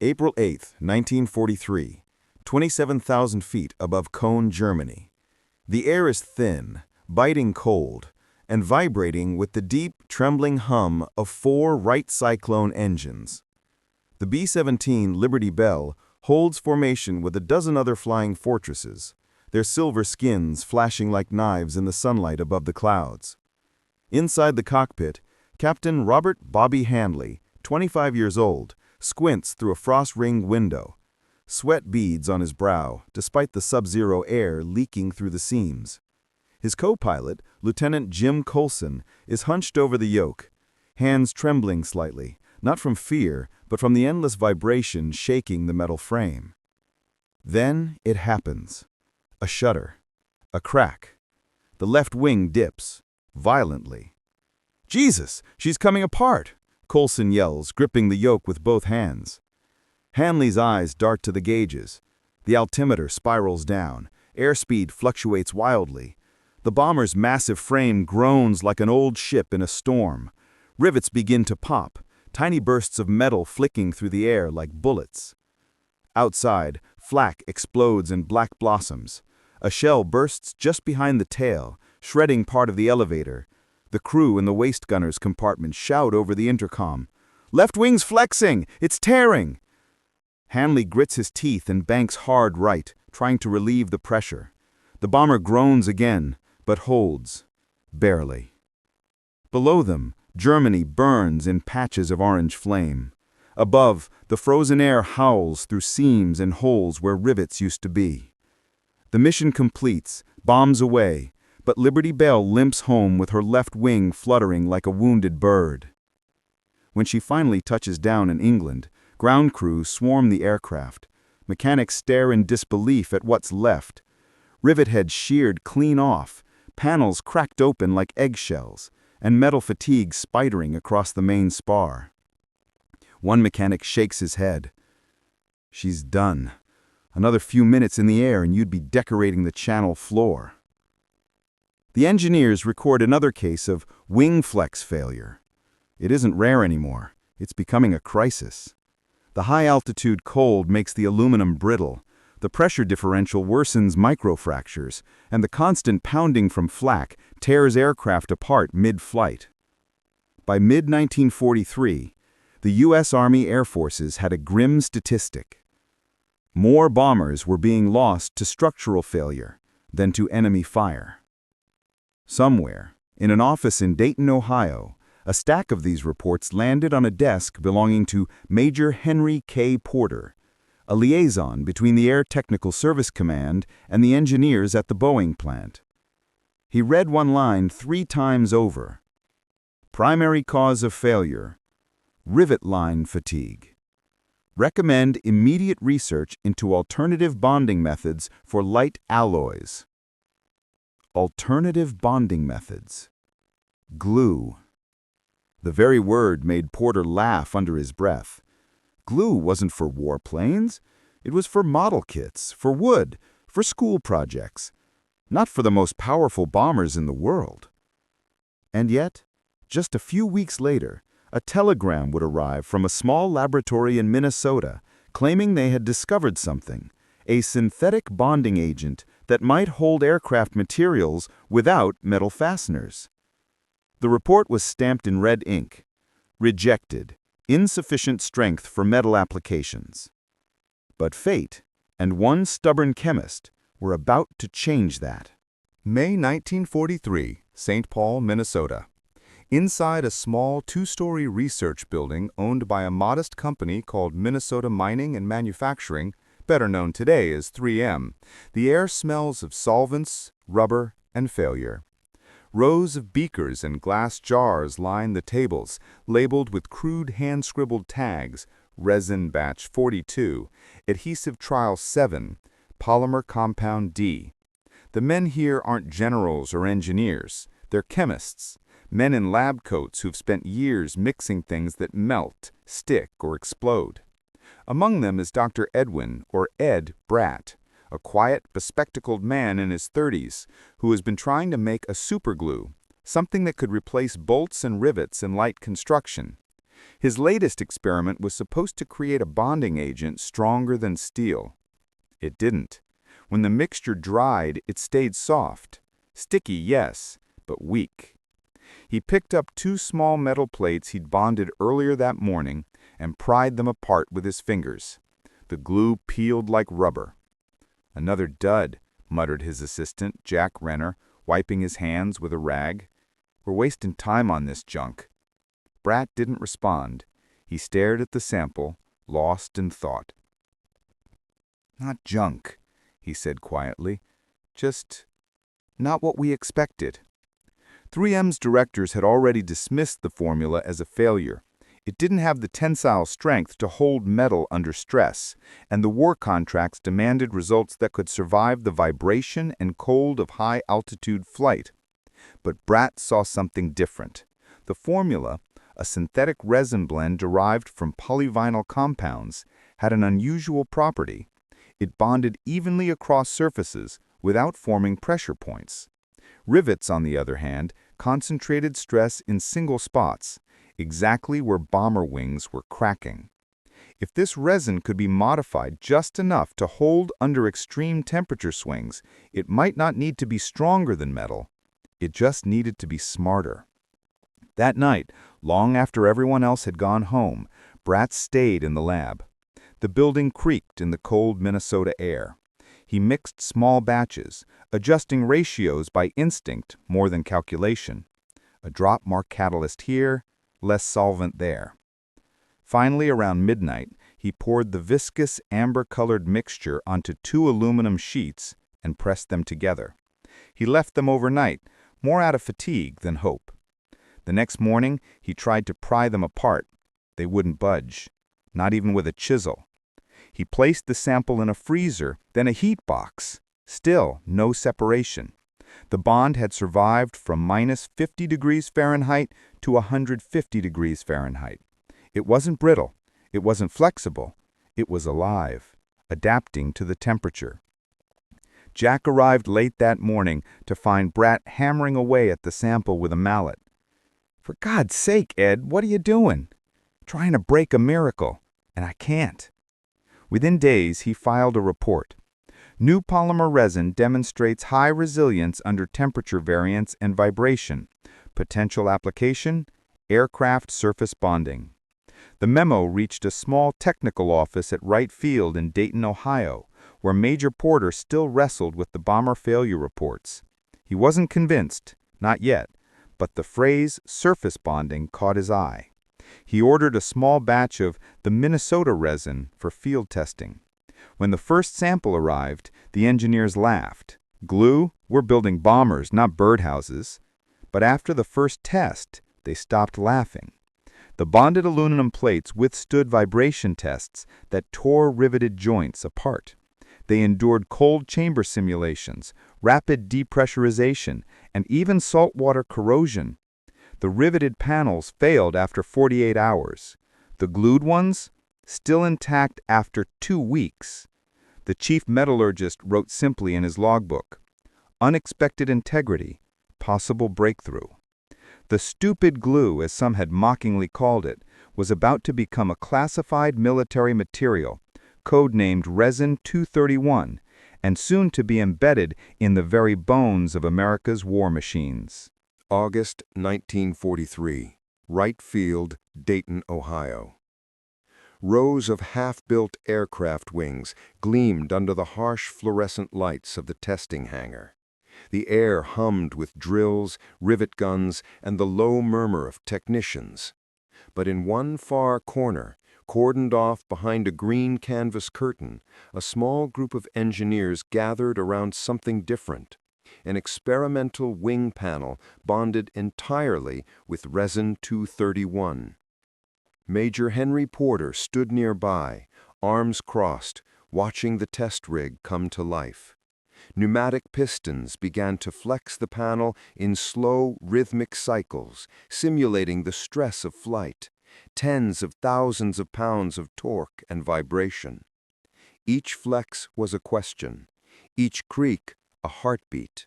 April 8, 1943, 27,000 feet above Cologne, Germany. The air is thin, biting cold, and vibrating with the deep, trembling hum of 4 Wright Cyclone engines. The B-17 Liberty Bell holds formation with a dozen other flying fortresses, their silver skins flashing like knives in the sunlight above the clouds. Inside the cockpit, Captain Robert "Bobby" Hanley, 25 years old, squints through a frost-ringed window, sweat beads on his brow despite the sub-zero air leaking through the seams. His co-pilot, Lieutenant Jim Colson, is hunched over the yoke, hands trembling slightly, not from fear, but from the endless vibration shaking the metal frame. Then it happens. A shudder. A crack. The left wing dips, violently. "Jesus, she's coming apart!" Colson yells, gripping the yoke with both hands. Hanley's eyes dart to the gauges. The altimeter spirals down. Airspeed fluctuates wildly. The bomber's massive frame groans like an old ship in a storm. Rivets begin to pop, tiny bursts of metal flicking through the air like bullets. Outside, flak explodes in black blossoms. A shell bursts just behind the tail, shredding part of the elevator. The crew in the waist gunner's compartment shout over the intercom, "Left wing's flexing! It's tearing!" Hanley grits his teeth and banks hard right, trying to relieve the pressure. The bomber groans again, but holds. Barely. Below them, Germany burns in patches of orange flame. Above, the frozen air howls through seams and holes where rivets used to be. The mission completes, bombs away, but Liberty Bell limps home with her left wing fluttering like a wounded bird. When she finally touches down in England, ground crews swarm the aircraft. Mechanics stare in disbelief at what's left. Rivet heads sheared clean off, panels cracked open like eggshells, and metal fatigue spidering across the main spar. One mechanic shakes his head. "She's done. Another few minutes in the air and you'd be decorating the channel floor." The engineers record another case of wing flex failure. It isn't rare anymore. It's becoming a crisis. The high-altitude cold makes the aluminum brittle. The pressure differential worsens microfractures, and the constant pounding from flak tears aircraft apart mid-flight. By mid-1943, the U.S. Army Air Forces had a grim statistic. More bombers were being lost to structural failure than to enemy fire. Somewhere, in an office in Dayton, Ohio, a stack of these reports landed on a desk belonging to Major Henry K. Porter, a liaison between the Air Technical Service Command and the engineers at the Boeing plant. He read one line 3 times over. Primary cause of failure, rivet line fatigue. Recommend immediate research into alternative bonding methods for light alloys. Alternative bonding methods. Glue. The very word made Porter laugh under his breath. Glue wasn't for warplanes. It was for model kits, for wood, for school projects. Not for the most powerful bombers in the world. And yet, just a few weeks later, a telegram would arrive from a small laboratory in Minnesota claiming they had discovered something, a synthetic bonding agent that might hold aircraft materials without metal fasteners. The report was stamped in red ink. Rejected. Insufficient strength for metal applications. But fate, and one stubborn chemist, were about to change that. May 1943, St. Paul, Minnesota. Inside a small 2-story research building owned by a modest company called Minnesota Mining and Manufacturing, better known today as 3M, the air smells of solvents, rubber, and failure. Rows of beakers and glass jars line the tables, labeled with crude hand-scribbled tags, resin batch 42, adhesive trial 7, polymer compound D. The men here aren't generals or engineers, they're chemists, men in lab coats who've spent years mixing things that melt, stick, or explode. Among them is Dr. Edwin, or Ed, Bratt, a quiet, bespectacled man in his 30s who has been trying to make a superglue, something that could replace bolts and rivets in light construction. His latest experiment was supposed to create a bonding agent stronger than steel. It didn't. When the mixture dried, it stayed soft. Sticky, yes, but weak. He picked up 2 small metal plates he'd bonded earlier that morning and pried them apart with his fingers. The glue peeled like rubber. "Another dud," muttered his assistant, Jack Renner, wiping his hands with a rag. "We're wasting time on this junk." Bratt didn't respond. He stared at the sample, lost in thought. "Not junk," he said quietly. "Just not what we expected." 3M's directors had already dismissed the formula as a failure. It didn't have the tensile strength to hold metal under stress, and the war contracts demanded results that could survive the vibration and cold of high-altitude flight. But Bratt saw something different. The formula, a synthetic resin blend derived from polyvinyl compounds, had an unusual property. It bonded evenly across surfaces without forming pressure points. Rivets, on the other hand, concentrated stress in single spots, exactly where bomber wings were cracking. If this resin could be modified just enough to hold under extreme temperature swings, it might not need to be stronger than metal. It just needed to be smarter. That night, long after everyone else had gone home, Bratt stayed in the lab. The building creaked in the cold Minnesota air. He mixed small batches, adjusting ratios by instinct more than calculation. A drop more catalyst here, less solvent there. Finally, around midnight, he poured the viscous, amber-colored mixture onto 2 aluminum sheets and pressed them together. He left them overnight, more out of fatigue than hope. The next morning, he tried to pry them apart. They wouldn't budge, not even with a chisel. He placed the sample in a freezer, then a heat box. Still, no separation. The bond had survived from -50 degrees Fahrenheit to 150 degrees Fahrenheit. It wasn't brittle. It wasn't flexible. It was alive, adapting to the temperature. Jack arrived late that morning to find Bratt hammering away at the sample with a mallet. "For God's sake, Ed, what are you doing?" "Trying to break a miracle, and I can't." Within days, he filed a report. New polymer resin demonstrates high resilience under temperature variance and vibration. Potential application: aircraft surface bonding. The memo reached a small technical office at Wright Field in Dayton, Ohio, where Major Porter still wrestled with the bomber failure reports. He wasn't convinced, not yet, but the phrase surface bonding caught his eye. He ordered a small batch of the Minnesota resin for field testing. When the first sample arrived, the engineers laughed. "Glue? We're building bombers, not birdhouses." But after the first test, they stopped laughing. The bonded aluminum plates withstood vibration tests that tore riveted joints apart. They endured cold chamber simulations, rapid depressurization, and even saltwater corrosion. The riveted panels failed after 48 hours. The glued ones, still intact after 2 weeks. The chief metallurgist wrote simply in his logbook, "Unexpected integrity, possible breakthrough." The stupid glue, as some had mockingly called it, was about to become a classified military material, codenamed Resin 231, and soon to be embedded in the very bones of America's war machines. August 1943, Wright Field, Dayton, Ohio. Rows of half-built aircraft wings gleamed under the harsh fluorescent lights of the testing hangar. The air hummed with drills, rivet guns, and the low murmur of technicians. But in one far corner, cordoned off behind a green canvas curtain, a small group of engineers gathered around something different. An experimental wing panel bonded entirely with Resin 231. Major Henry Porter stood nearby, arms crossed, watching the test rig come to life. Pneumatic pistons began to flex the panel in slow, rhythmic cycles, simulating the stress of flight, tens of thousands of pounds of torque and vibration. Each flex was a question, each creak a heartbeat.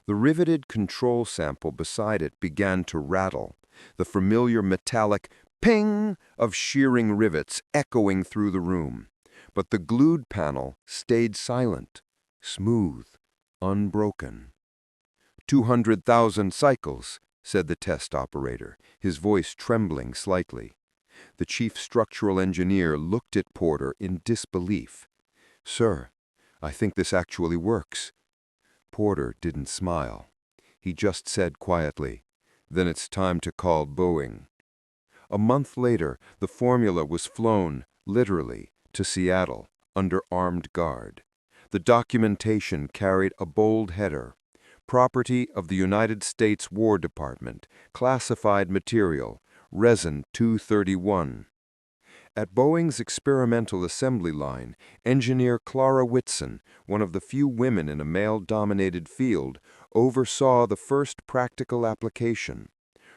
The riveted control sample beside it began to rattle, the familiar metallic ping of shearing rivets echoing through the room. But the glued panel stayed silent, smooth, unbroken. 200,000 cycles, said the test operator, his voice trembling slightly. The chief structural engineer looked at Porter in disbelief. "Sir, I think this actually works." Porter didn't smile. He just said quietly, "Then it's time to call Boeing." A month later, the formula was flown, literally, to Seattle, under armed guard. The documentation carried a bold header: "Property of the United States War Department, classified material, resin 231. At Boeing's experimental assembly line, engineer Clara Whitson, one of the few women in a male-dominated field, oversaw the first practical application.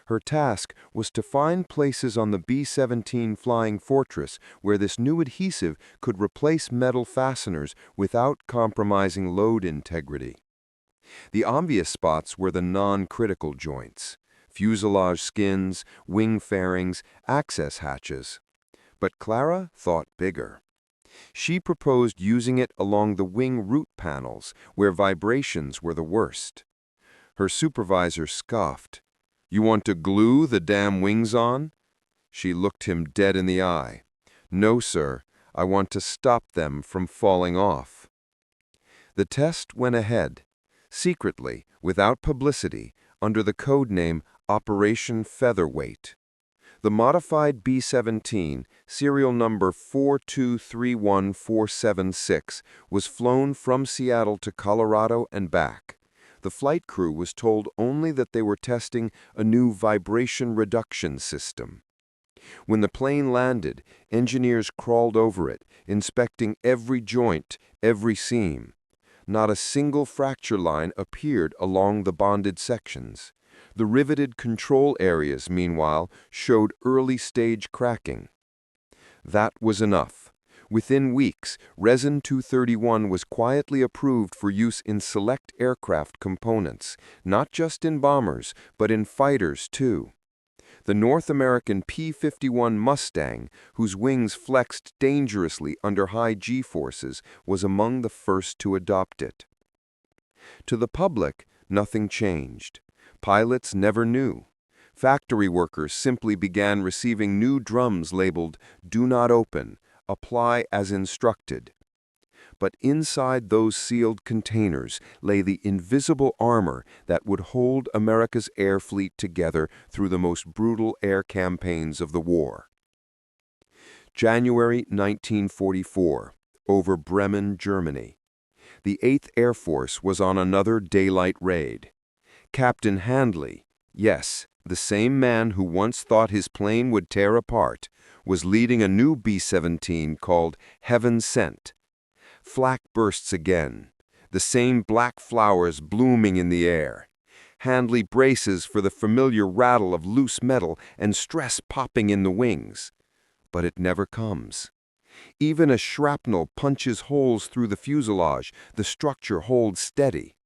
Her task was to find places on the B-17 Flying Fortress where this new adhesive could replace metal fasteners without compromising load integrity. The obvious spots were the non-critical joints: fuselage skins, wing fairings, access hatches. But Clara thought bigger. She proposed using it along the wing root panels, where vibrations were the worst. Her supervisor scoffed. "You want to glue the damn wings on?" She looked him dead in the eye. "No, sir. I want to stop them from falling off." The test went ahead, secretly, without publicity, under the code name Operation Featherweight. The modified B-17, serial number 4231476, was flown from Seattle to Colorado and back. The flight crew was told only that they were testing a new vibration reduction system. When the plane landed, engineers crawled over it, inspecting every joint, every seam. Not a single fracture line appeared along the bonded sections. The riveted control areas, meanwhile, showed early-stage cracking. That was enough. Within weeks, resin 231 was quietly approved for use in select aircraft components, not just in bombers, but in fighters too. The North American P-51 Mustang, whose wings flexed dangerously under high G-forces, was among the first to adopt it. To the public, nothing changed. Pilots never knew. Factory workers simply began receiving new drums labeled "Do Not Open," "Apply as Instructed." But inside those sealed containers lay the invisible armor that would hold America's air fleet together through the most brutal air campaigns of the war. January 1944, over Bremen, Germany. The 8th Air Force was on another daylight raid. Captain Handley, yes, the same man who once thought his plane would tear apart, was leading a new B-17 called Heaven Sent. Flak bursts again, the same black flowers blooming in the air. Handley braces for the familiar rattle of loose metal and stress popping in the wings. But it never comes. Even as shrapnel punches holes through the fuselage, the structure holds steady.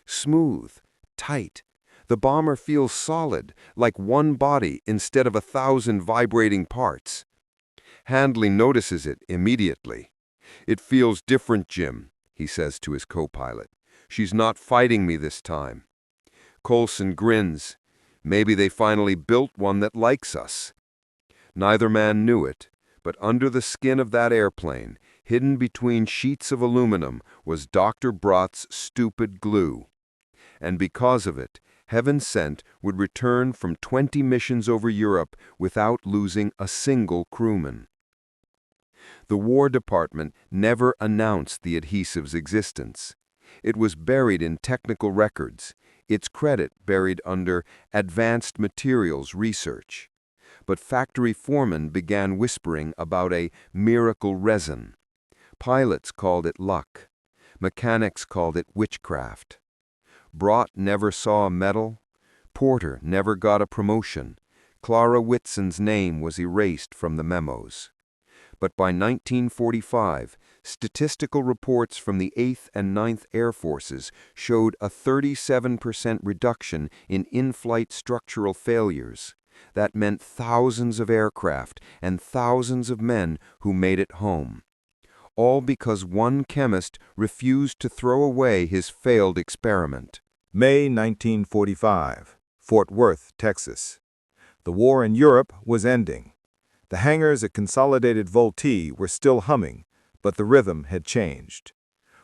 Smooth, tight. The bomber feels solid, like one body instead of 1,000 vibrating parts. Handley notices it immediately. "It feels different, Jim," he says to his co-pilot. "She's not fighting me this time." Coulson grins. Maybe they finally built one that likes us. Neither man knew it, but under the skin of that airplane, hidden between sheets of aluminum, was Dr. Brott's stupid glue. And because of it, Heaven Sent would return from 20 missions over Europe without losing a single crewman. The War Department never announced the adhesive's existence. It was buried in technical records, its credit buried under Advanced Materials Research. But factory foremen began whispering about a miracle resin. Pilots called it luck. Mechanics called it witchcraft. Brott never saw a medal. Porter never got a promotion. Clara Whitson's name was erased from the memos. But by 1945, statistical reports from the 8th and 9th Air Forces showed a 37% reduction in in-flight structural failures, That meant thousands of aircraft and thousands of men who made it home. All because one chemist refused to throw away his failed experiment. May 1945, Fort Worth, Texas. The war in Europe was ending. The hangars at Consolidated Vultee were still humming, but the rhythm had changed.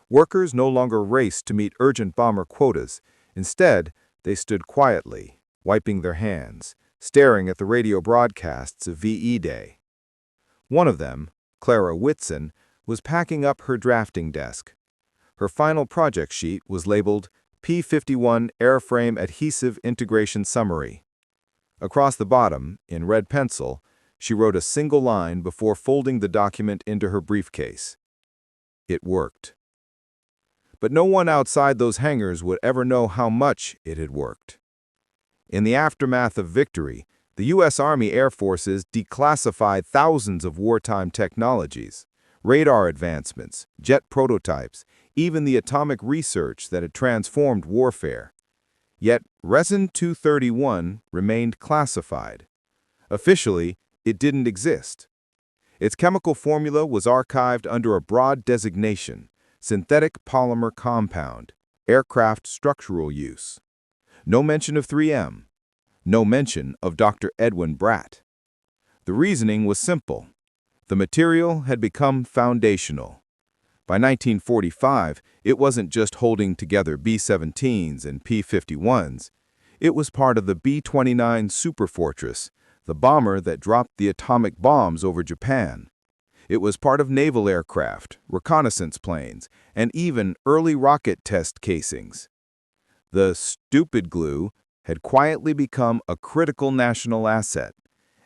Workers no longer raced to meet urgent bomber quotas. Instead, they stood quietly, wiping their hands, staring at the radio broadcasts of VE Day. One of them, Clara Whitson, was packing up her drafting desk. Her final project sheet was labeled P-51 Airframe Adhesive Integration Summary. Across the bottom, in red pencil, she wrote a single line before folding the document into her briefcase. It worked. But no one outside those hangars would ever know how much it had worked. In the aftermath of victory, the U.S. Army Air Forces declassified thousands of wartime technologies, radar advancements, jet prototypes, even the atomic research that had transformed warfare. Yet Resin 231 remained classified. Officially, it didn't exist. Its chemical formula was archived under a broad designation, synthetic polymer compound, aircraft structural use. No mention of 3M. No mention of Dr. Edwin Bratt. The reasoning was simple. The material had become foundational. By 1945, it wasn't just holding together B-17s and P-51s. It was part of the B-29 Superfortress, the bomber that dropped the atomic bombs over Japan. It was part of naval aircraft, reconnaissance planes, and even early rocket test casings. The stupid glue had quietly become a critical national asset,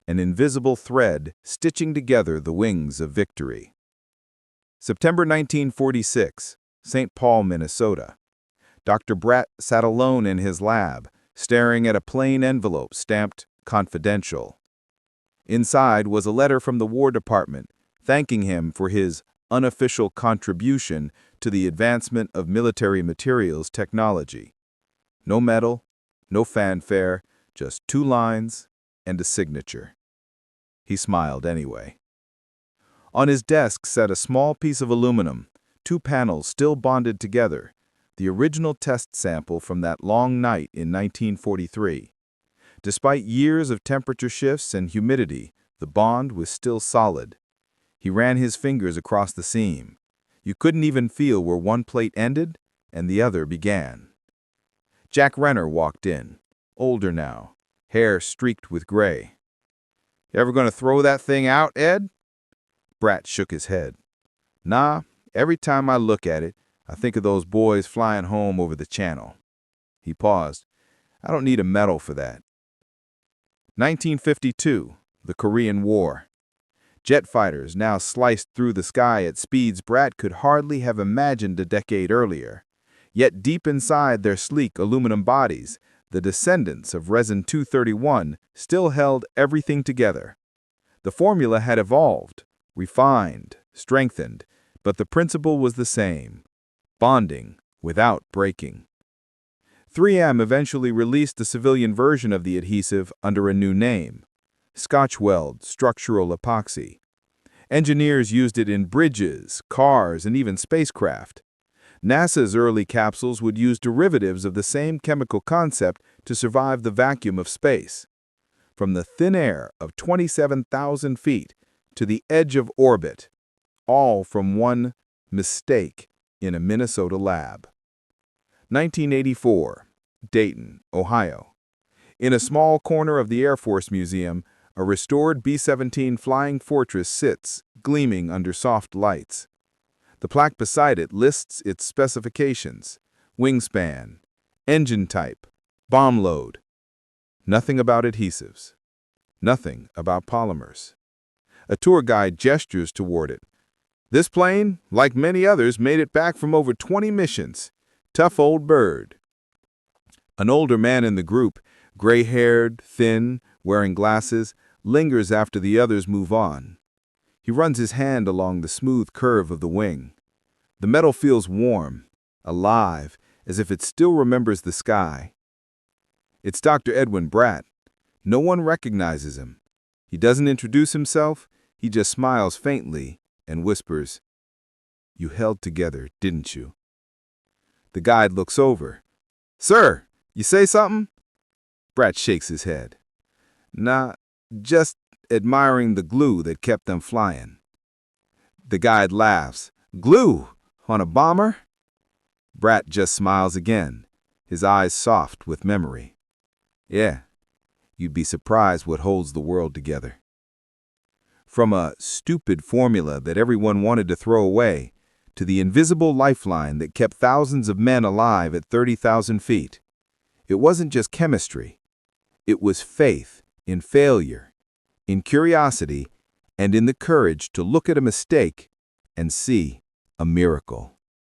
an invisible thread stitching together the wings of victory. September 1946, St. Paul, Minnesota. Dr. Bratt sat alone in his lab, staring at a plain envelope stamped "Confidential." Inside was a letter from the War Department thanking him for his unofficial contribution to the advancement of military materials technology. No medal, no fanfare, just 2 lines and a signature. He smiled anyway. On his desk sat a small piece of aluminum, 2 panels still bonded together, the original test sample from that long night in 1943. Despite years of temperature shifts and humidity, the bond was still solid. He ran his fingers across the seam. You couldn't even feel where one plate ended and the other began. Jack Renner walked in, older now, hair streaked with gray. "You ever gonna throw that thing out, Ed?" Bratt shook his head. "Nah, every time I look at it, I think of those boys flying home over the channel." He paused. "I don't need a medal for that." 1952, the Korean War. Jet fighters now sliced through the sky at speeds Bratt could hardly have imagined a decade earlier. Yet deep inside their sleek aluminum bodies, the descendants of Resin 231 still held everything together. The formula had evolved, refined, strengthened, but the principle was the same: bonding without breaking. 3M eventually released the civilian version of the adhesive under a new name: Scotch-Weld Structural Epoxy. Engineers used it in bridges, cars, and even spacecraft. NASA's early capsules would use derivatives of the same chemical concept to survive the vacuum of space. From the thin air of 27,000 feet to the edge of orbit, all from one mistake in a Minnesota lab. 1984, Dayton, Ohio. In a small corner of the Air Force Museum, a restored B-17 Flying Fortress sits, gleaming under soft lights. The plaque beside it lists its specifications: wingspan, engine type, bomb load. Nothing about adhesives. Nothing about polymers. A tour guide gestures toward it. "This plane, like many others, made it back from over 20 missions. Tough old bird." An older man in the group, gray-haired, thin, wearing glasses, lingers after the others move on. He runs his hand along the smooth curve of the wing. The metal feels warm, alive, as if it still remembers the sky. "It's Dr. Edwin Bratt. No one recognizes him. He doesn't introduce himself, he just smiles faintly and whispers, "You held together, didn't you?" The guide looks over. "Sir, you say something?" Brat shakes his head. "Nah, just admiring the glue that kept them flying." The guide laughs. "Glue? On a bomber?" Brat just smiles again, his eyes soft with memory. "Yeah, you'd be surprised what holds the world together." From a stupid formula that everyone wanted to throw away, to the invisible lifeline that kept thousands of men alive at 30,000 feet. It wasn't just chemistry. It was faith in failure, in curiosity, and in the courage to look at a mistake and see a miracle.